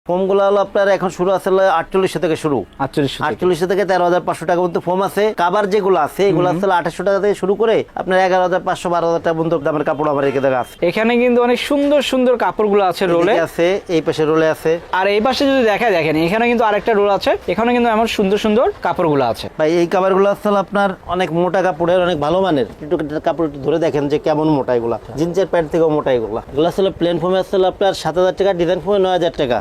ফোমগুলো হলো আপনার এখন শুরু আছে 4800 থেকে শুরু, 4800 থেকে 13,500 টাকা পর্যন্ত ফোম আছে। কাবার যেগুলো আছে এগুলো আছে 2800 টাকা থেকে শুরু করে আপনার 11,500 12,000 টাকা পর্যন্ত দামের কাপড় আমার এখানে আছে। এখানে কিন্তু অনেক সুন্দর সুন্দর কাপড়গুলো আছে, রোলে আছে, এই পাশে রোলে আছে। আর এই পাশে যদি দেখেন এখানে কিন্তু আরেকটা রোল আছে, এখানে কিন্তু এমন সুন্দর সুন্দর কাপড়গুলো আছে। ভাই এই কাপড়গুলো আসলে আপনার অনেক মোটা কাপড়ের, অনেক ভালো মানের। একটু কাপড় একটু ধরে দেখেন যে কেমন মোটা এগুলা, জিন্সের প্যান্ট থেকেও মোটা এগুলা। এগুলো আসলে প্লেন ফোমে আসলে আপনার 7,000 টাকা, ডিজাইন ফোমে 9,000 টাকা।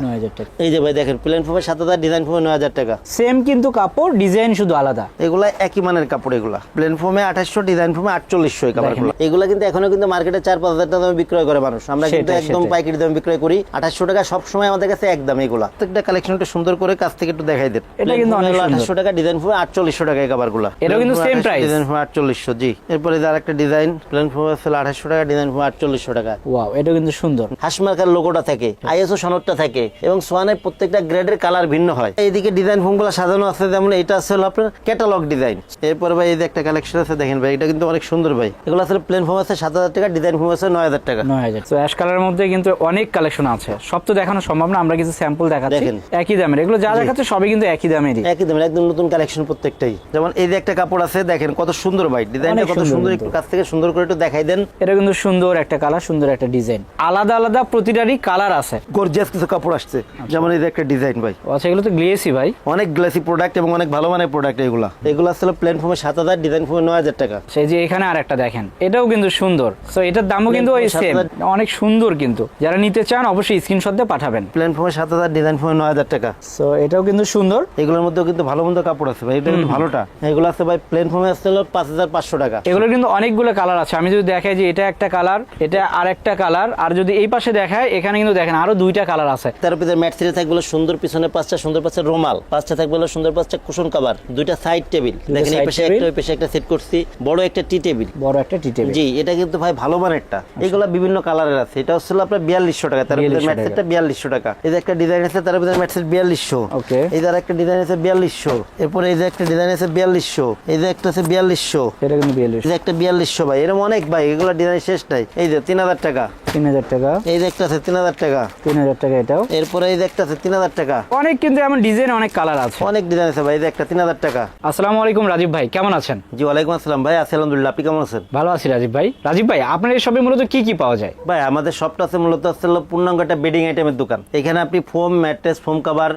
এই যে ভাই দেখেন প্লেন ফোমে 7,000, ডিজাইন ফোমে 9,000 টাকা। সেম কিন্তু কাপড়, ডিজাইন শুধু আলাদা। এগুলা একই মানের কাপড়। এগুলা প্লেন ফোমে 2800, ডিজাইন ফোমে 4800 এই কাপড়গুলো। এগুলা কিন্তু এখনো কিন্তু মার্কেটে 4-5,000 টাকা দামে বিক্রয় করে মানুষ। আমরা কিন্তু একদম পাইকারি দামে বিক্রয় করি 2800 টাকা। সব সময় আমাদের কাছে একদম। এগুলা প্রত্যেকটা কালেকশনটা সুন্দর করে কাছ থেকে একটু দেখাই দেন। এটা কিন্তু অনেক সুন্দর। 2800 টাকা, ডিজাইন ফোমে 4800 টাকা এই কাপড়গুলো। এটা কিন্তু সেম প্রাইস, ডিজাইন ফোমে 4800। জি, এরপরে আরেকটা ডিজাইন প্লেন ফোমে আছে 2800 টাকা, ডিজাইন ফোমে 4800 টাকা। ওয়াও, এটা কিন্তু সুন্দর। হাসমার্কার লোগোটা থাকে, আইএসও সনদটা থাকে এবং সোয়ানের প্রত্যেকটা গ্রেডের কালার ভিন্ন হয়। এইদিকে ডিজাইন ফোমগুলো সাজানো আছে, যেমন এটা আছে আপনার ক্যাটালগ ডিজাইন। এরপরে ভাই এই যে একটা কালেকশন আছে দেখেন ভাই, এটা কিন্তু অনেক সুন্দর ভাই। এগুলো আসলে প্লেন ফোম আছে 7,000 টাকা, ডিজাইন ফোম আছে 9,000 টাকা। 9,000। তো অ্যাশ কালারের মধ্যে কিন্তু অনেক কালেকশন আছে, সব তো দেখানো সম্ভব না, আমরা কিছু স্যাম্পল দেখাচ্ছি। একই দামের এগুলো যা দেখাচ্ছে সবই কিন্তু একই দামেরই, একই দামের, একদম নতুন কালেকশন প্রত্যেকটাই। যেমন এই যে একটা কাপড় আছে দেখেন কত সুন্দর ভাই, ডিজাইনটা কত সুন্দর, একটু কাছ থেকে সুন্দর করে একটু দেখাই দেন। এটা কিন্তু সুন্দর একটা কালার, সুন্দর একটা ডিজাইন, আলাদা আলাদা প্রতিটারই কালার আছে। গর্জিয়াস কিছু কাপড় আসছে, যেমন এই যে একটা ডিজাইন ভাই। আচ্ছা, এগুলো তো গ্লেসি ভাই, অনেক গ্লেসি প্রোডাক্ট এবং অনেক ভালো মানের প্রোডাক্ট এগুলো। এগুলো আসলে প্লেন ফোমে 7,000, ডিজাইন ফোমে 9,000 টাকা। সেই যে এখানে আরেকটা দেখেন, এটাও কিন্তু সুন্দর। সো এটার দামও কিন্তু ওই সেম, অনেক সুন্দর। কিন্তু যারা নিতে চান অবশ্যই স্ক্রিনশট দিয়ে পাঠাবেন। প্লেন ফোমে 7,000, ডিজাইন ফোমে 9,000 টাকা। সো এটাও কিন্তু সুন্দর। এগুলোর মধ্যেও কিন্তু ভালো মন্দ কাপড় আছে ভাই, এটা কিন্তু ভালোটা। এগুলো আছে ভাই প্লেন ফোমে আছে 5,500 টাকা। এগুলো কিন্তু অনেকগুলো কালার আছে। আমি যদি দেখাই যে এটা একটা কালার, এটা আরেকটা কালার, আর যদি এই পাশে দেখায় এখানে কিন্তু দেখেন আরো দুইটা কালার আছে। তার পিছনে ম্যাট সিরিজ থাকবে সুন্দর, পিছনে 5টা সুন্দর, 5টা রুমাল, 5টা থাকবে সুন্দর, 5টা কুশন কভার, দুইটা সাইড টেবিল দেখেন, এই পাশে একটা, ওই পাশে একটা সেট করছি, বড় একটা টি টেবিল, বড় একটা টি টেবিল। জি, এটা কিন্তু ভাই ভালো মানেরটা। এগুলা বিভিন্ন কালারের আছে। এটা হচ্ছে আপনার 4200 টাকা, তার ভিতরে ম্যাট সেটটা 4200 টাকা। এই যে একটা ডিজাইন আছে তার ভিতরে ম্যাট সেট 4200। ওকে, এই যে আরেকটা ডিজাইন আছে 4200। এরপর এই যে একটা ডিজাইন আছে 4200। এই যে একটা আছে 4200। এটা কিন্তু 4200। এই যে একটা 4200 ভাই, এরকম অনেক ভাই, এগুলা ডিজাইন শেষ নাই। এই যে 3,000 টাকা, 3,000 টাকা। এই যে একটা আছে 3,000 টাকা, 3,000 টাকা এটাও। এরপরে এই যে একটা আছে 3,000 টাকা। অনেক কিন্তু এমন ডিজাইন, অনেক কালার আছে, অনেক ডিজাইন আছে ভাই। এই যে একটা 3,000 টাকা। আসসালামু আলাইকুম রাজীব ভাই, কেমন আছেন? জি, ওয়ালাইকুম আসসালাম ভাই, আছি আলহামদুলিল্লাহ। আপনি কেমন আছেন? ভালো আছি রাজীব ভাই। রাজীব ভাই, আপনার এই শপে মূলত কি কি পাওয়া যায়? ভাই আমাদের শপটা আছে মূলত পূর্ণাঙ্গ একটা বেডিং আইটেমের দোকান। এখানে আপনি foam, mattress, foam cover,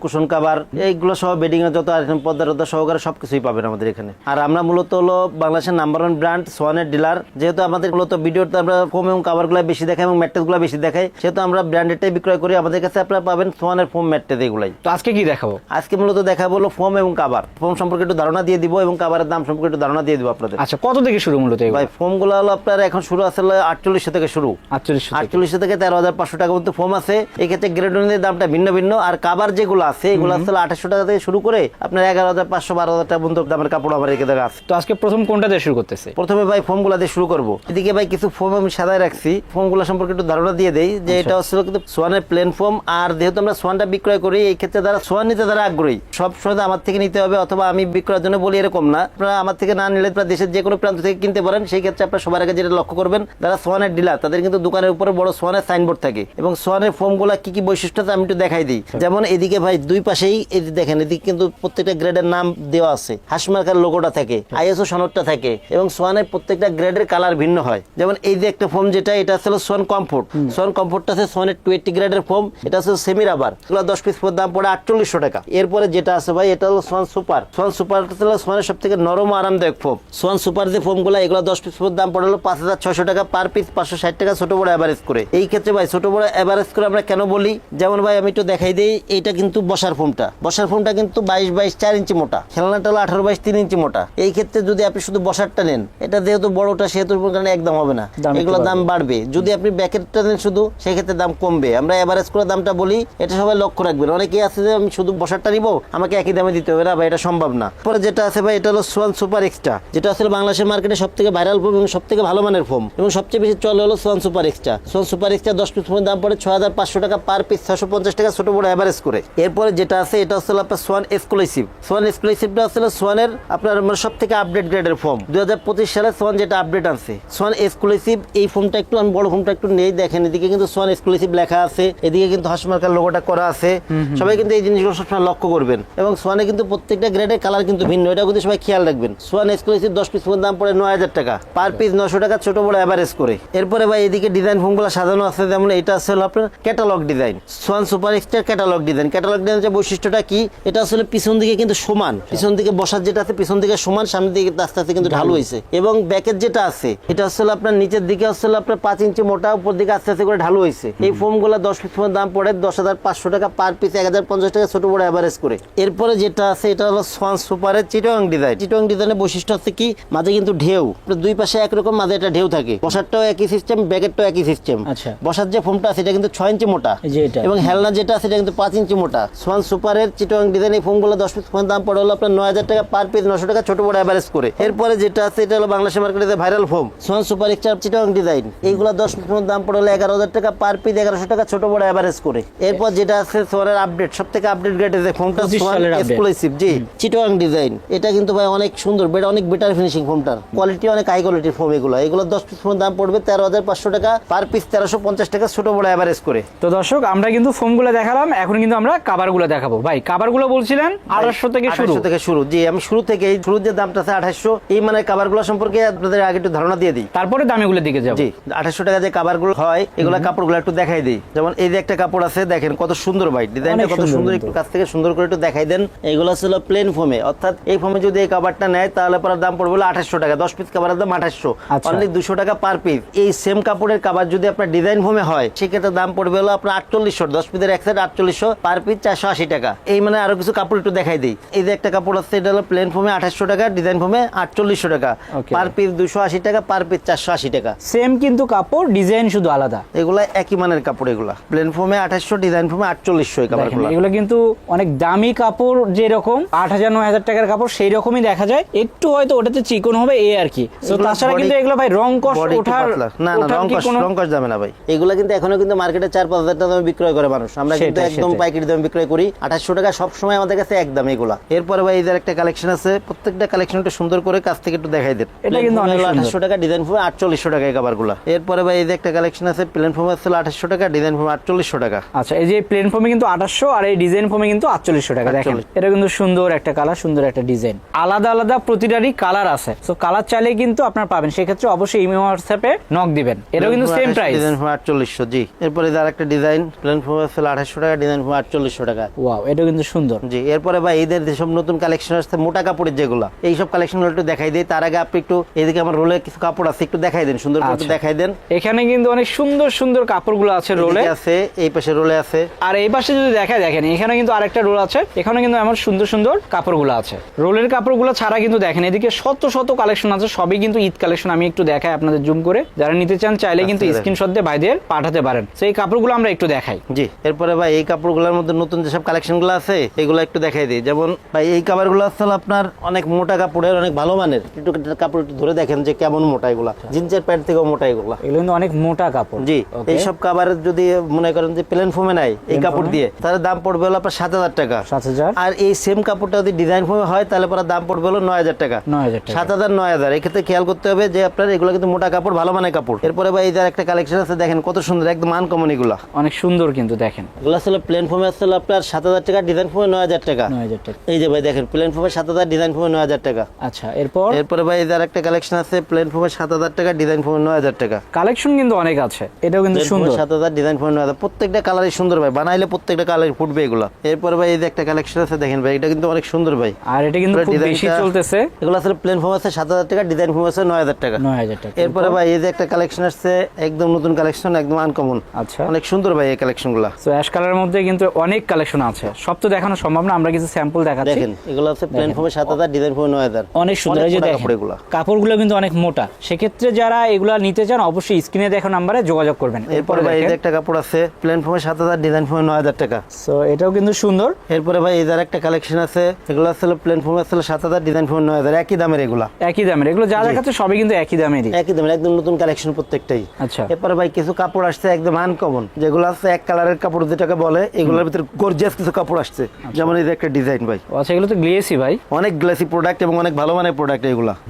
cushion cover, এইগুলো সহ বেডিং এর যত আইটেম পদার্থ সহকারে সবকিছুই পাবেন আমাদের এখানে। আর আমরা মূলত হলো বাংলাদেশের নাম্বার 1 ব্র্যান্ড সোয়ানের ডিলার। যেহেতু আমাদের মূলত ভিডিওতে আমরা ফোম এবং কভার গুলো বেশি দেখাই এবং ম্যাট্রেস গুলো বেশি দেখাই, সেহেতু আমরা ব্র্যান্ডেডটাই বিক্রয় করি। আমাদের কাছে আপনারা পাবেন সোয়ানের ফোম, ম্যাট্রেস এগুলাই। তো আজকে কি দেখাবো? আজকে মূলত দেখাবো হলো ফোম এবং কভার। ফোম সম্পর্কে একটু ধারণা দিয়ে দিব এবং কভারের দাম সম্পর্কে একটু ধারণা দিয়ে দিব আপনাদের। আচ্ছা, কত থেকে শুরু মূলত এগুলো? ভাই ফোম গুলো হলো আপনার এখন শুরু আছে 4800 থেকে শুরু, 4800 থেকে 13,500 টাকা পর্যন্ত ফোম আছে। এই ক্ষেত্রে গ্রেড অনুযায়ী দামটা ভিন্ন ভিন্ন। আর কাভার যেগুলো আছে এগুলো আসলে 2800 টাকা থেকে শুরু করে আপনার 11,500 12,000 টাকা পর্যন্ত দামের কাপড় আমার এখানে আছে। তো আজকে প্রথম কোনটা দিয়ে শুরু করতেছে? প্রথমে ভাই ফোম গুলা দিয়ে শুরু করবো। এদিকে ভাই কিছু ফোম আমি সাজায় রাখছি, ফোম গুলা সম্পর্কে একটু ধারণা দিয়ে দেই যে এটা হচ্ছে কিন্তু সোয়ানের প্লেন ফোম। আর যেহেতু আমরা সোয়ানটা বিক্রয় করি, এই ক্ষেত্রে যারা সোয়ান নিতে যারা আগ্রহী, সব সময় আমার থেকে নিতে হবে অথবা আমি বিক্রয়ের জন্য বলি এরকম না। আপনারা আমার থেকে না নিলে আপনারা দেশের যে কোনো প্রান্ত থেকে কিনতে পারেন। সেই ক্ষেত্রে আপনার সবার আগে যেটা লক্ষ্য করবেন, যারা সোয়ানের ডিলার তাদের কিন্তু দোকানের উপরে বড় সোয়ানের সাইনবোর্ড থাকে এবং সোয়ানের ফোম গুলা কি কি বৈশিষ্ট্য আমি একটু দেখাই দিই। যেমন এদিকে ভাই দুই পাশেই দেখেন, এদিকে কিন্তু প্রত্যেকটা গ্রেডের নাম দেওয়া আছে, হাসমার্কার লোগোটা থাকে, আইএসও সনদটা থাকে এবং সোয়ানের প্রত্যেকটা গ্রেডের কালার ভিন্ন হয়। যেমন এই যে একটা ফোম যেটা, এটা আসলে সোয়ান কমফোর্ট। সোয়ান কমফোর্টটা আছে সোয়ানের 20 গ্রেডের ফোম। এটা হচ্ছে সেমি রাবার। এগুলো 10 পিস দাম পড়ে 4800 টাকা। এরপরে যেটা আছে ভাই, এটা হলো সোয়ান সুপার। সোয়ান সুপার হলো সোয়ানের সব থেকে নরম আরামদায়ক ফোম। সোয়ান সুপার যে ফোম গুলো, এগুলো 10 পিস দাম পড়ে হলো 5,600 টাকা পার পিস, 560 টাকা ছোট বড় এভারেজ করে। এই ক্ষেত্রে ভাই ছোট বড় এভারেজ করে আমরা কেন বলি, যেমন ভাই আমি একটু দেখাই দিই। এইটা কিন্তু বসার ফোমটা কিন্তু 22 4 ইঞ্চি মোটা, খেলনাটা হলো 18 3 ইঞ্চি মোটা। এই ক্ষেত্রে যদি আপনি শুধু বসারটা নেন, এটা যেহেতু বড়টা সেহেতু একদম হবে না, এগুলো দাম বাড়বে। যদি আপনি ব্যাকেটটা নেন শুধু, সেই ক্ষেত্রে দাম কমবে। আমরা এভারেজ করে দামটা বলি, এটা সবাই লক্ষ্য রাখবেন। অনেকেই আছে যে আমি শুধু বসারটা নিব, আমাকে একই দামে দিতে হবে না ভাই, এটা সম্ভব না। পরে যেটা আছে ভাই, এটা হলো সোয়ান সুপার এক্সট্রা, যেটা আসলে বাংলাদেশের মার্কেটে সব থেকে ভাইরাল ফোম এবং সব থেকে ভালো মানের ফোম এবং সবচেয়ে বেশি চলে হলো Schwann super extra. Schwann super extra 10 piece দাম পড়ে 6,500 টাকা পার পিস, 650 টাকা ছোট বড় এভারেজ করে। এরপরে যেটা আছে, এটা হচ্ছে আপনার সোয়ান এক্সক্লুসিভ। সোয়ান এক্সক্লুসিভটা আসলে সোয়ানের আপনার সব থেকে আপডেট গ্রেডের ফোম। 2025 সালে সোয়ান যেটা আপডেট আনছে সোয়ান এক্সক্লুসিভ। এই ফোমটা একটু আমি বড় ফোমটা একটু নেই, দেখেন এদিকে কিন্তু সোয়ান এক্সক্লুসিভ লেখা আছে, এদিকে কিন্তু হাসমার্ক মার্কার লোগোটা করা আছে। সবাই কিন্তু এই জিনিসগুলো সবসময় লক্ষ্য করবেন। এবং সোয়ানে কিন্তু প্রত্যেকটা গ্রেডের কালার কিন্তু ভিন্ন, এটা কিন্তু সবাই খেয়াল রাখবেন। সোয়ান এক্সক্লুসিভ 10 পিস দাম পড়ে 9000 টাকা, পার পিস 900 টাকা, ছোট বড় এভারেজ করে। এরপরে ভাই এদিকে ডিজাইন ফোমগুলো সাজানো আছে, যেমন এটা আছে হলো আপনার catalogue design, Schwann super এক্সটার catalogue design. Catalogue ডিজাইনের বৈশিষ্ট্যটা কি, এটা আসলে পিছন দিকে কিন্তু সমান, পিছন দিকে বসার যেটা আছে পিছন দিকে সমান, সামনের দিকে আস্তে আস্তে কিন্তু ঢালু হয়েছে। এবং ব্যাকের যেটা আছে এটা আসলে আপনার নিচের দিকে আসলে আপনার 5 ইঞ্চি মোটা, উপর দিকে আস্তে আস্তে করে ঢালু হয়েছে। এই ফোমগুলো 10 পিস দাম পড়ে 10,500 টাকা, পার পিস 1050 টাকা, ছোট বড় এভারেজ করে। এরপরে যেটা আছে এটা হলো সোয়ান সুপারের চিটাগাং ডিজাইন। চিটাগাং ডিজাইনের বৈশিষ্ট্য হচ্ছে কি, মাঝে কিন্তু ঢেউ, দুই পাশে একরকম, মাঝে একটা ঢেউ থাকে। বসারটাও একই সিস্টেম, ব্যাকেরটাও একই সিস্টেম। আচ্ছা, বসার যে ফোমটা আছে এটা কিন্তু 6 ইঞ্চি মোটা, এবং হেলনা যেটা আছে এটা কিন্তু 5 ইঞ্চি মোটা। সোয়ান সুপারের চিটাগাং ডিজাইন এই ফোমগুলো 10 পিস দাম পড়ে হলো আপনার 9000 টাকা, পার পিস 900 টাকা, ছোট বড় এভারেজ করে। এরপরে যেটা আছে এটা হলো বাংলাদেশের মার্কেটে viral foam Schwann super এক্সটার Chittagong design. এইগুলো 10 পিস দাম পড়ে হলো 11,000 টাকা, পার পিস 1100 টাকা, ছোট বড় এভারেজ করে। এরপর যেটা আছে সোয়ানের আপডেট, সবথেকে আপডেট গ্রেডের যে ফোমটা সোয়ান এক্সক্লুসিভ জি চিটাগাং ডিজাইন, এটা কিন্তু ভাই অনেক সুন্দর, অনেক বেটার ফিনিশিং ফোমটার কোয়ালিটি, অনেক হাই কোয়ালিটির ফোম। এগুলো 10 পিস দাম পড়বে 13,500 টাকা, পার পিস 1350 টাকা, ছোট বড় এভারেজ করে। তো দর্শক আমরা কিন্তু ফোমগুলো দেখালাম, এখন কিন্তু আমরা কাভারগুলো দেখাবো। ভাই কাভারগুলো বলছিলেন 2800 থেকে শুরু। জি আমি শুরু যে দামটা আছে 2800, এই মানে কাভারগুলো সম্পর্কে আপনাদের আগে একটু ধারণা দিয়ে দিই, তারপরে দামিগুলোর দিকে যাব। জি 2800 টাকা যে কাভারগুলো হয়, এগুলো কাপড়গুলো একটু দেখাই দিই। যেমন এই যে একটা কাপড় আছে, দেখেন কত সুন্দর ভাই, ডিজাইনটা কত সুন্দর, একটু কাছ থেকে সুন্দর করে একটু দেখাই দেন। এগুলো ছিল প্লেন ফোমে, অর্থাৎ এই ফোমে যদি এই কাভারটা নেয় তাহলে পরে দাম পড়বে 2800 টাকা, 10 পিস কাভারের দাম 2800, অনলি 200 টাকা পার পিস। এই সেম কাপড়ের কাভার যদি আপনার ডিজাইন ফোমে হয়, সেক্ষেত্রে দাম পড়বে হলো আপনার 4800, 10 পিসের এক সাইড 4800, পার পিস 480 টাকা। এই মানে আরো কিছু কাপড় একটু দেখাই দিই। এই যে একটা কাপড় আছে, এটা হলো প্লেন ফোমে 2800 টাকা, ডিজাইন ফোমে 4800 টাকা, পার পিস 280 টাকা, পার পিস 480 টাকা। সেম কিন্তু কাপড়, ডিজাইন শুধু আলাদা। এগুলা একই মানের কাপড়, এগুলা প্লেন ফোমে 2800, ডিজাইন ফোমে 4800। এই কাপড়গুলো এগুলো কিন্তু অনেক দামি কাপড়, যেরকম 8000-9000 টাকার কাপড় সেই রকমই দেখা যায়, একটু হয়তো ওটাতে চিকন হবে এই আর কি। তো তাছাড়া কিন্তু এগুলো ভাই রং কস ওঠার না রং কস যাবে না ভাই। এগুলা কিন্তু এখনো কিন্তু মার্কেটে 4-5 টাকা দামে বিক্রয় করে মানুষ, আমরা কিন্তু একদম পাইকারি দামে বিক্রয় করি। 2800 টাকা সব সময় আমাদের কাছে একদম। এগুলা এরপরে ভাই এদের একটা কালেকশন আছে, প্রত্যেকটা কালেকশন একটু সুন্দর করে কাছ থেকে একটু দেখাই দেন। এটা কিন্তু 2800 টাকা, ডিজাইন ফোমে 4800 টাকা এই কাভারগুলো। এরপরে ভাই এই যে একটা কালেকশন আছে, প্লেন ফোমে আছে 2800 টাকা, ডিজাইন ফোমে 4800 টাকা। আচ্ছা, এই যে প্লেন ফোমে কিন্তু 2800 আর এই ডিজাইন ফোমে কিন্তু 4800 টাকা। দেখেন এটা কিন্তু সুন্দর একটা কালার, সুন্দর একটা ডিজাইন, আলাদা আলাদা প্রতিটারই কালার আছে। সো কালার চাইলে কিন্তু আপনারা পাবেন, সেক্ষেত্রে অবশ্যই ইমেল হোয়াটসঅ্যাপে নক দিবেন। এটা কিন্তু সেম প্রাইস, ডিজাইন ফোমে 4800। জি এরপরে এর আরেকটা ডিজাইন, প্লেন ফোমে আছে 2800 টাকা, ডিজাইন ফোমে 4800 টাকা। ওয়াও, এটা কিন্তু সুন্দর। জি এরপরে ভাই এদের যেসব নতুন কালেকশন আসছে মোটা কাপড়ের যেগুলো, এই সব কালেকশনগুলো একটু দেখাই দেই। তার আগে আপনি একটু এদিকে আমার রোলে কিছু কাপড় আছে, একটু দেখাই দেন, সুন্দর করে দেখাই দেন। এখানে কিন্তু অনেক সুন্দর সুন্দর কাপড়গুলো আছে, রোলে আছে, এই পাশে রোলে আছে, আর এই পাশে যদি দেখেন এখানে কিন্তু আরেকটা রোল আছে, এখানে কিন্তু এমন সুন্দর সুন্দর কাপড়গুলো আছে। রোলের কাপড়গুলো ছাড়া কিন্তু দেখেন এদিকে শত শত কালেকশন আছে, সবই কিন্তু ঈদ কালেকশন। আমি একটু দেখাই আপনাদের জুম করে, যারা নিতে চান চাইলে কিন্তু স্ক্রিনশট দিয়ে ভাইদের পাঠাতে পারেন। সেই কাপড়গুলো আমরা একটু দেখাই। জি এরপরে ভাই এই কাপড়গুলোর মধ্যে নতুন যেসব কালেকশনগুলো আছে এগুলো একটু দেখাই দিই। যেমন ভাই এই কাপড়গুলো আসলে আপনার অনেক মোটা কাপড়ের, অনেক ভালো মানের। একটু কাপড় একটু ধরে দেখেন যে কেমন মোটা এগুলা, জিন্সের প্যান্ট থেকেও মোটা এগুলা। এগুলো কিন্তু অনেক মোটা কাপড়। জি এইসব কাভারের যদি মনে করেন যে প্লেন ফোমে নাই এই কাপড় দিয়ে, তাহলে দাম পড়বে হলো আপনার 7000 টাকা। 7000। আর এই সেম কাপড়টা যদি ডিজাইন ফোমে হয় তাহলে পরে দাম পড়বে হলো 9000 টাকা। 7000 9000। এই ক্ষেত্রে খেয়াল করতে হবে যে আপনার এগুলো কিন্তু মোটা কাপড়, ভালো মানের কাপড়। এরপরে ভাই এই যে একটা কালেকশন আছে, দেখেন কত সুন্দর, একদম আনকমন। এগুলা অনেক সুন্দর কিন্তু দেখেন, এগুলো আসলে প্লেন ফোমে আসলে আপনার 7000 টাকা, ডিজাইন ফোমে 9000 টাকা। 9000 টাকা। এই যে ভাই দেখেন প্লেন ফোমে 7000, ডিজাইন ফোমে 9000 টাকা। আচ্ছা, এরপরে ভাই এই যে একটা কালেকশন আছে, প্লেন ফোমে 7000 টাকা, ডিজাইন ফোমে 9000 টাকা। কালেকশন কিন্তু অনেক আছে, এটাও কিন্তু সুন্দর। 7000, ডিজাইন ফোমে 9000, প্রত্যেকটা কালারই সুন্দর ভাই, বানাইলে প্রত্যেকটা কালার ফুটবে এগুলা। এরপরে ভাই এই যে একটা কালেকশন আছে, দেখেন ভাই এটা কিন্তু অনেক সুন্দর ভাই, আর এটা কিন্তু খুব বেশি চলতেছে। এগুলো আসলে প্লেন ফোম আছে 7000 টাকা, ডিজাইন ফোম আছে 9000 টাকা। 9000 টাকা। এরপরে ভাই এই যে একটা কালেকশন আসছে, একদম নতুন কালেকশন, একদম আনকমন। আচ্ছা, অনেক সুন্দর ভাই এই কালেকশনগুলো। সো অ্যাশ কালারের মধ্যে কিন্তু অনেক কালেকশন আছে, সব তো দেখানো সম্ভব না, আমরা কিছু স্যাম্পল দেখাচ্ছি। দেখেন এগুলো আছে প্লেন ফোমে 7000, ডিজাইন ফোমে 9000। অনেক সুন্দর। এই যে দেখেন কাপড়গুলো কিন্তু অনেক মোটা, সেক্ষেত্রে যারা এগুলা নিতে চান অবশ্যই স্ক্রিনে দেখা নম্বরে যোগাযোগ করবেন। এরপরে ভাই এই যে একটা কাপড় আছে, প্লেন ফোমে 7000, ডিজাইন ফোমে 9000 টাকা। সো এটাও কিন্তু সুন্দর। এরপরে ভাই এই যে একটা কালেকশন আছে, এগুলো আসলে প্লেন ফোমে আসলে 7000, ডিজাইন ফোমে 9000, একই দামের। এগুলা একই দামের, এগুলো যা দেখাচ্ছে সবই কিন্তু একই দামেরই, একই দামের, একদম নতুন কালেকশন প্রত্যেকটাই। আচ্ছা, এরপরে ভাই কিছু কাপড় আসছে একদম আনকমন, যেগুলো আছে এক কালারের কাপড় যেটাকে বলে, এগুলোর ভিতরে গর্জিয়াস কিছু কাপড় আসছে। যেমন এই যে একটা ডিজাইন ভাই, আচ্ছা এগুলো তো গ্লেসি ভাই, অনেক গ্লেসি প্রোডাক্ট এবং অনেক ভালো মানের প্রোডাক্ট।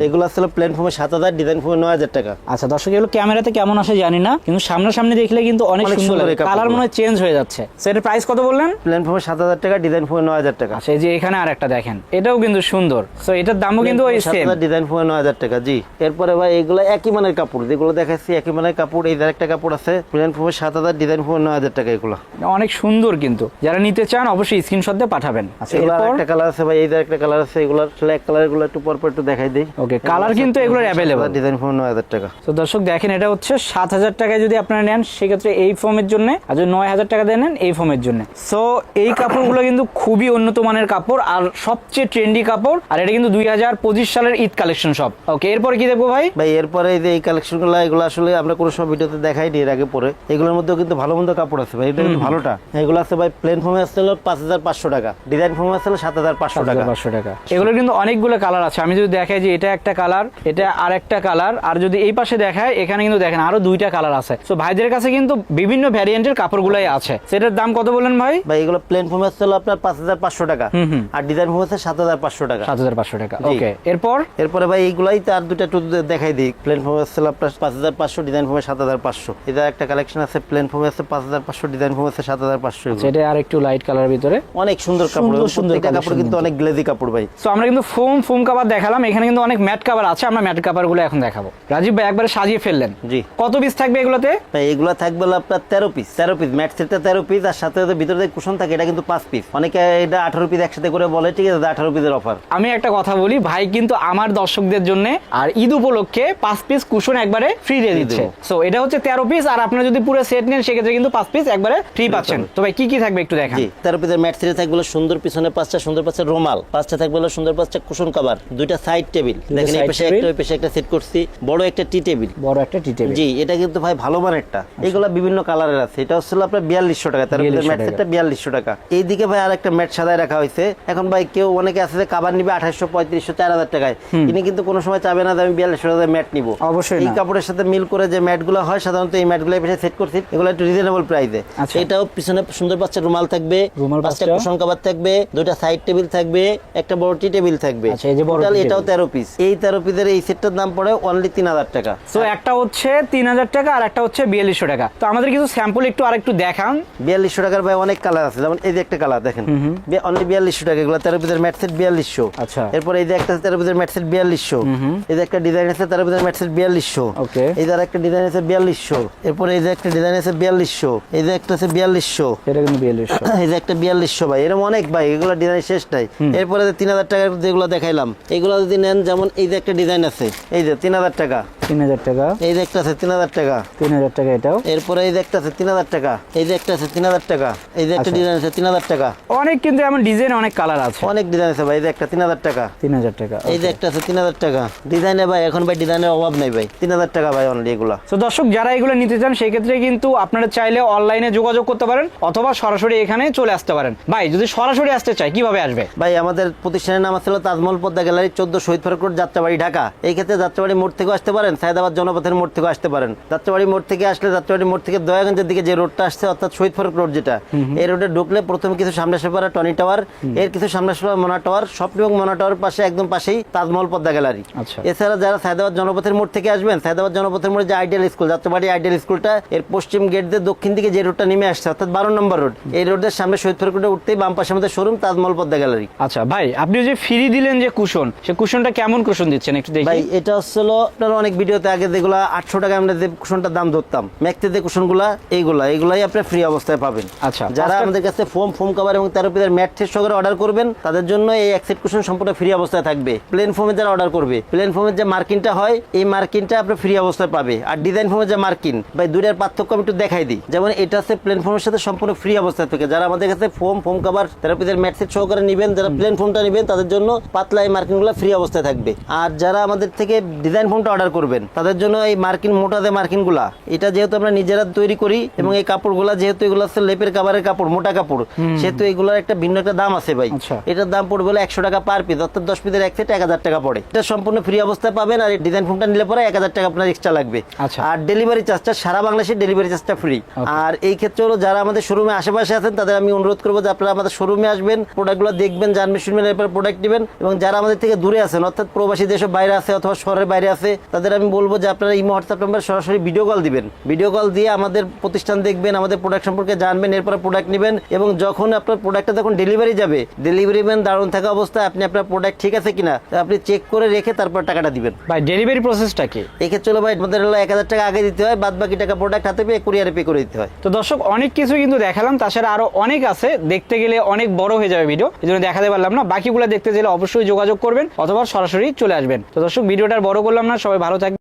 এগুলো আসলে প্লেন ফোমে 7000, ডিজাইন ফোমে 9000 টাকা। আচ্ছা দর্শক, এগুলো ক্যামেরাতে কেমন আসে জানি না, কিন্তু সামনাসামনি দেখলে কিন্তু অনেক সুন্দর লাগে, কালার মনে হয় চেঞ্জ চেঞ্জ হয়ে যাচ্ছে। সেটার প্রাইস কত বললেন? প্লেন ফোমে 7,000 টাকা, ডিজাইন ফোমে 9,000 টাকা। আচ্ছা, এই যে এখানে আরেকটা দেখেন, এটাও কিন্তু সুন্দর। সো এটার দামও কিন্তু ওই সেম, ডিজাইন ফোমে 9,000 টাকা। জি, এরপরে ভাই এগুলো একই মানের কাপড়, যেগুলো দেখাচ্ছি একই মানের কাপড়। এই একটা কাপড় আছে প্লেন ফোমে 7,000, ডিজাইন ফোমে 9,000 টাকা। এগুলো অনেক সুন্দর, কিন্তু যারা নিতে চান অবশ্যই স্ক্রিনশট দিয়ে পাঠাবেন। আচ্ছা, এগুলো এরপর একটা কালার আছে ভাই, এই একটা কালার আছে। এগুলো ব্ল্যাক কালার, এগুলো একটু পর পর একটু দেখাই দেই। ওকে, কালার কিন্তু এগুলোর অ্যাভেলেবল। ডিজাইন ফোমে 9,000 টাকা। তো দর্শক দেখেন, এটা হচ্ছে 7,000 টাকায় যদি আপনারা নেন সেক্ষেত্রে এই ফোমের জন্য, আর যদি 9,000 টাকা দিয়ে নেন এই ফোমের জন্য। সো এই কাপড়গুলো কিন্তু খুবই উন্নত মানের কাপড় আর সবচেয়ে ট্রেন্ডি কাপড়, আর এটা কিন্তু 2025 সালের ঈদ কালেকশন সব। ওকে, এরপরে কি দেখবো ভাই? ভাই এরপরে এই যে এই কালেকশনগুলো, এগুলো আসলে আমরা কোনো সময় ভিডিওতে দেখাইনি এর আগে পরে। এগুলোর মধ্যেও কিন্তু ভালো মন্দ কাপড় আছে ভাই, এটা কিন্তু ভালোটা। এগুলো আছে ভাই প্লেন ফোমে আসছে 5,500 টাকা, ডিজাইন ফোমে আসছে 7,500 টাকা। 500 টাকা। এগুলোর কিন্তু অনেকগুলো কালার আছে। আমি যদি দেখাই যে এটা একটা কালার, এটা আর একটা কালার, আর যদি এই পাশে দেখায় এখানে কিন্তু দেখেন আরো 2টা কালার আছে। তো ভাইদের কাছে কিন্তু বিভিন্ন ভ্যারিয়েন্টের কাপড়গুলাই আছে। সেটার দাম কত বলেন ভাই? ভাই এগুলো প্লেন ফোমে আসছে আপনার 5,500 টাকা, আর ডিজাইন ফোমে আছে 7,500 টাকা। 7,500 টাকা। ওকে, এরপরে ভাই এইগুলাই তার দুটো একটু দেখাই দিই। প্লেন ফোমে আসছে আপনার 5,500, ডিজাইন ফোমে 7,500। এটা একটা কালেকশন আছে, প্লেন ফোমে আছে 5,500, ডিজাইন ফোমে আছে 7,500। সেটা আর একটু লাইট কালার ভিতরে অনেক সুন্দর কাপড়, সুন্দর কাপড় কিন্তু অনেক গ্লেজি কাপড় ভাই। তো আমরা কিন্তু ফোম কভার দেখালাম, এখানে কিন্তু অনেক ম্যাট কভার আছে। আমরা ম্যাট কভার গুলো এখন দেখাবো। রাজীব ভাই একবারে সাজিয়ে ফেললেন। জি, কত পিস থাকবে এগুলোতে? ভাই এগুলো থাকবে আপনার 13 পিস। ম্যাট সেটটা 13 পিস, আর সাথে ভিতরে যে কুশন থাকে এটা কিন্তু 5 পিস। অনেকে এটা 18 পিস একসাথে করে বলে, ঠিক আছে 18 পিসের অফার। আমি একটা কথা বলি ভাই, কিন্তু আমার দর্শকদের জন্য আর ঈদ উপলক্ষে 5 পিস কুশন একবারে ফ্রি দিয়ে দিচ্ছে। সো এটা হচ্ছে 13 পিস, আর আপনারা যদি পুরো সেট নেন সেক্ষেত্রে কিন্তু 5 পিস একবারে ফ্রি পাচ্ছেন। তো ভাই কি কি থাকবে একটু দেখান। জি, 13 পিসের ম্যাট সেটে থাকবে সুন্দর, পিছনে 5টা সুন্দর 5টা রুমাল, 5টা থাকবে সুন্দর 5টা কুশন কভার, 2টা সাইড টেবিল। দেখেন এই পাশে একটা, ওই পাশে একটা সেট করছি, বড় একটা টি টেবিল। বড় একটা টি টেবিল। জি, এটা কিন্তু ভাই ভালো মানেরটা। এগুলা বিভিন্ন কালারের আছে। এটা হচ্ছে আপনার 4200 টাকা, 13 পিসের ম্যাট সেটটা 4200 টাকা। এইদিকে ভাই আরেকটা ম্যাট সাদায় রাখা হয়েছে। এখন ভাই কেউ অনেকে আছে যে কাভার নিবে 2800, 3500, 4000 টাকায়, তিনি কিন্তু কোনো সময় চাবে না যে আমি 4200 টাকায় ম্যাট নিব। অবশ্যই এই কাপড়ের সাথে মিল করে যে ম্যাটগুলো হয়, সাধারণত এই ম্যাটগুলো এই পাশে সেট করছি, এগুলো একটু রিজনেবল প্রাইসে। এটাও পিছনে সুন্দর 5টা রুমাল থাকবে, 5টা কুশন কভার থাকবে, 2টা সাইড টেবিল থাকবে, একটা বড় টি টেবিল থাকবে। টোটাল এটাও 13 পিস। এই 13 পিসের এই সেটটার দাম পড়ে অনলি 3,000 টাকা। সো একটা হচ্ছে 3,000 টাকা আর একটা হচ্ছে 4200 টাকা। তো আমাদের কিছু স্যাম্পল একটু আরেকটু দেখান। 4200 টাকার ভাই অনেক কালার আছে, যেমন এই যে একটা কালার দেখেন, অনলি 4200 টাকা। এগুলো 13 পিসের ম্যাট সেট 4200। আচ্ছা, এরপর এই যে একটা 13 পিসের ম্যাট সেট 4200। এই যে একটা ডিজাইন আছে 13 পিসের ম্যাট সেট 4200। ওকে, এই যে একটা ডিজাইন আছে 4200। এরপর এই যে একটা ডিজাইন আছে 4200। এই যে একটা আছে 4200। এটা কিন্তু 4200। এই যে একটা 4200 ভাই, এরকম অনেক ভাই, এগুলো ডিজাইন শেষ নাই। এরপরে 3000 টাকার যেগুলো দেখাইলাম, এগুলো যদি নেন, যেমন এই যে একটা ডিজাইন আছে, এই যে 3000 টাকা। 3000 টাকা। এই যে একটা আছে 3000 টাকা। 3000 টাকা এটাও। এরপরে এই যে একটা আছে 3000 টাকা। এই যে একটা আছে 3000 টাকা। এই যে একটা ডিজাইন আছে 3000 টাকা। অনেক কিন্তু এমন ডিজাইন, অনেক কালার আছে, অনেক ডিজাইন আছে ভাই। এই যে একটা 3000 টাকা। 3000 টাকা। এই যে একটা আছে 3000 টাকা। ডিজাইনে ভাই এখন ভাই ডিজাইনের অভাব নাই ভাই, 3000 টাকা ভাই অনলি এগুলা। তো দর্শক যারা এগুলো নিতে চান সেই ক্ষেত্রে কিন্তু আপনারা চাইলে অনলাইনে যোগাযোগ করতে পারেন, অথবা সরাসরি এখানে চলে আসতে পারেন। ভাই যদি সরাসরি আসতে চাই কিভাবে আসবে? ভাই আমাদের প্রতিষ্ঠানের নাম ছিল তাজমহল পদ্মা গ্যালারি, 14 শহীদ ফারুক রোড, যাত্রাবাড়ি, ঢাকা। এই ক্ষেত্রে যাত্রাবাড়ি মোড় থেকে আসতে পারেন, সায়দাবাদ জনপথের মোড় থেকে আসতে পারেন। যাত্রাবাড়ি মোড় থেকে আসলে যাত্রাবাড়ি মোড় থেকে দয়াগঞ্জের দিকে যে রোডটা আসছে, অর্থাৎ শহীদ ফারুক রোড যেটা, এই রোডে ঢুকলে প্রথমে কিছু সামনে আসে পারে টনি টাওয়ার, এর কিছু সামনে আসে মোনা টাওয়ার, স্বপ্ন এবং মোনা টাওয়ার পাশে একদম পাশেই তাজমহল পদ্মা গ্যালারি। এছাড়া যারা সায়দাবাদ জনপথের মোড় থেকে আসবেন, সায়দাবাদ জনপথের মোড়ে যে আইডিয়াল স্কুল, যাত্রাবাড়ি আইডিয়াল স্কুলটা, এর পশ্চিম গেট দিয়ে দক্ষিণ দিকে যে রোডটা নেমে আসছে, অর্থাৎ 12 নম্বর রোড, এই রোডের সামনে শহীদ ফারুক রোডে উঠতেই বাম পাশে আমাদের শোরুম তাজমহল পদ্মা গ্যালারি। আচ্ছা ভাই, আপনি যে ফ্রি দিলেন যে কুশন, সে কুশনটা কেমন কুশন দিচ্ছেন একটু দেখি। ভাই এটা হচ্ছিল আপনার অনেক ভিডিওতে আগে যেগুলো 800 টাকা আমরা যে কুশনটার দাম ধরতাম, ম্যাক্সে যে কুশনগুলা, এইগুলাই আপনি ফ্রি অবস্থায় পাবেন। আচ্ছা, যারা আমাদের কাছে ফোম কভার এবং 13 পিসের ম্যাট সেট সহকারে অর্ডার করবেন, তাদের জন্য এই এক সেট কুশন সম্পূর্ণ ফ্রি অবস্থায় থাকবে। প্লেন ফোমে যারা অর্ডার করবে, প্লেন ফোমের যে মার্কিনটা হয়, এই মার্কিনটা আপনি ফ্রি অবস্থায় পাবে। আর ডিজাইন ফোমের যে মার্কিন, ভাই দুইটার পার্থক্য আমি একটু দেখাই দিই। যেমন এটা আছে প্লেন ফোমের সাথে সম্পূর্ণ ফ্রি অবস্থায় থাকে। যারা আমাদের কাছে ফোম কভার 13 পিসের ম্যাট সেট সহকারে নেবেন, যারা প্লেন ফোমটা নেবেন, তাদের জন্য পাতলা এই মার্কিনগুলো ফ্রি অবস্থায় থাকবে। আর যারা আমাদের থেকে ডিজাইন ফোমটা অর্ডার করবেন, তাদের জন্য এই মার্কিন, মোটা যে মার্কিনগুলা, এটা যেহেতু আমরা নিজেরা তৈরি করি এবং এই কাপড়গুলা যেহেতু এগুলো হচ্ছে লেপের কাভারের কাপড়, মোটা কাপড়, সেহেতু এগুলোর একটা ভিন্ন একটা দাম আছে ভাই। এটার দাম পড়বে 100 টাকা পার পিস, অর্থাৎ 10 পিসের এক সেট 1000 টাকা পড়ে। এটা সম্পূর্ণ ফ্রি অবস্থায় পাবেন। আর ডিজাইন ফোমটা নিলে পরে 1000 টাকা আপনার এক্সট্রা লাগবে। আর ডেলিভারি চার্জটা সারা বাংলাদেশের ডেলিভারি চার্জটা ফ্রি। আর এই ক্ষেত্রে হলো যারা আমাদের শোরুমে আশেপাশে আছেন, তাদের আমি অনুরোধ করবো যে আপনারা আমাদের শোরুমে আসবেন, প্রোডাক্টগুলো দেখবেন, জানবেন, শুনবেন, এরপর প্রোডাক্ট নেবেন। এবং যারা আমাদের থেকে দূরে আছেন, অর্থাৎ প্রবাসী দেশের বাইরে আছে অথবা শহরের বাইরে আছে, তাদের আমি আমি বলবো যে আপনারা ইমো হোয়াটসঅ্যাপ নাম্বার সরাসরি ভিডিও কল দিবেন, ভিডিও কল দিয়ে আমাদের প্রতিষ্ঠান দেখবেন, আমাদের প্রোডাক্ট সম্পর্কে জানবেন, এরপর প্রোডাক্ট নেবেন এবং যখন আপনার প্রোডাক্টটা যখন ডেলিভারি যাবে, ডেলিভারি ম্যান দারুণ থাকা অবস্থায় আপনি আপনার প্রোডাক্ট ঠিক আছে কিনা তা আপনি চেক করে রেখে তারপর টাকাটা দিবেন। ভাই ডেলিভারি প্রসেসটা কি? এই ক্ষেত্রে হলো ভাই আমাদের হলো 1000 টাকা আগে দিতে হয়, বাদ বাকি টাকা প্রোডাক্ট হাতে পেয়ে কুরিয়ারে পে করে দিতে হয়। তো দর্শক অনেক কিছু কিন্তু দেখালাম, তাছাড়া আরো অনেক আছে, দেখতে গেলে অনেক বড় হয়ে যাবে ভিডিও, এই জন্য দেখাতে পারলাম না। বাকিগুলো দেখতে চাইলে অবশ্যই যোগাযোগ করবেন অথবা সরাসরি চলে আসবেন। তো দর্শক ভিডিওটা আর বড় করলাম না, সবাই ভালো থাকবেন।